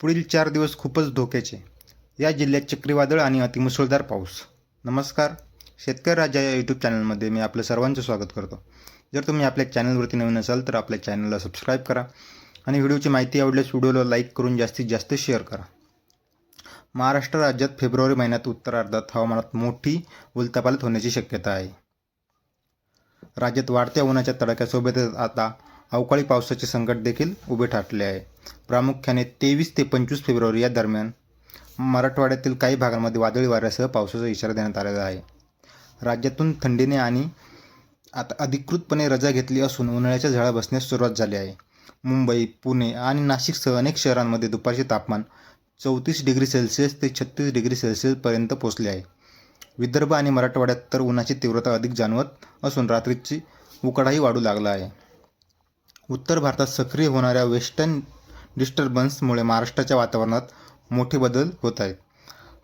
पुढील 4 दिवस खूपच धोक्याचे. या जिल्ह्यात चक्रीवादळ आणि अतिमुसळधार पाऊस. नमस्कार, शेतकरी राजा या यूट्यूब चॅनलमध्ये मी आपलं सर्वांचं स्वागत करतो. जर तुम्ही आपल्या चॅनलवरती नवीन असाल तर आपल्या चॅनलला सबस्क्राईब करा आणि व्हिडिओची माहिती आवडल्यास व्हिडिओला लाईक करून जास्तीत जास्त शेअर करा. महाराष्ट्र राज्यात फेब्रुवारी महिन्यात उत्तरार्धात हवामानात मोठी उलथापालथ होण्याची शक्यता आहे. राज्यात वाढत्या उन्हाच्या तडाख्यासोबतच आता अवकाळी पावसाचे संकट देखील उभे ठाकले आहे. प्रामुख्याने 23 ते 25 फेब्रुवारी या दरम्यान मराठवाड्यातील काही भागांमध्ये वादळी वाऱ्यासह पावसाचा इशारा देण्यात आलेला आहे. राज्यातून थंडीने आणि आता अधिकृतपणे रजा घेतली असून उन्हाळ्याच्या झळा बसण्यास सुरुवात झाली आहे. मुंबई, पुणे आणि नाशिकसह अनेक शहरांमध्ये दुपारचे तापमान 34 डिग्री सेल्सिअस ते 36 डिग्री सेल्सिअसपर्यंत पोहोचले आहे. विदर्भ आणि मराठवाड्यात तर उन्हाची तीव्रता अधिक जाणवत असून रात्रीची उकाडाही वाढू लागला आहे. उत्तर भारतात सक्रिय होणाऱ्या वेस्टर्न डिस्टर्बन्समुळे महाराष्ट्राच्या वातावरणात मोठे बदल होत आहेत.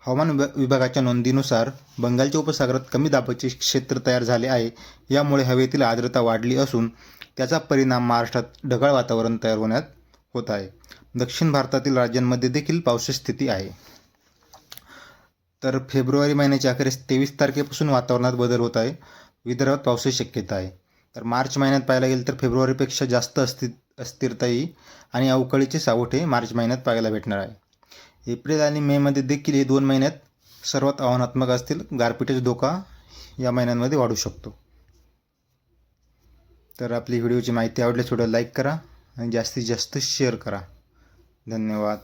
हवामान विभागाच्या नोंदीनुसार बंगालच्या उपसागरात कमी दाबाचे क्षेत्र तयार झाले आहे. यामुळे हवेतील आर्द्रता वाढली असून त्याचा परिणाम महाराष्ट्रात ढगाळ वातावरण तयार होत आहे. दक्षिण भारतातील राज्यांमध्ये देखील पावसाची स्थिती आहे. तर फेब्रुवारी महिन्याच्या अखेरीस 23 तारखेपासून वातावरणात बदल होत आहे. विदर्भात पावसाची शक्यता आहे. तर मार्च महिन्यात पाहायला गेलं तर फेब्रुवारीपेक्षा जास्त अस्थिरताही आणि अवकाळीचे सावट मार्च महिन्यात पाहायला भेटणार आहे. एप्रिल आणि मेमध्ये देखील हे 2 महिन्यात सर्वात आव्हानात्मक असतील. गारपिटीचा धोका या महिन्यांमध्ये वाढू शकतो. तर आपली व्हिडिओची माहिती आवडल्यास व्हिडिओ लाईक करा आणि जास्तीत जास्त शेअर करा. धन्यवाद.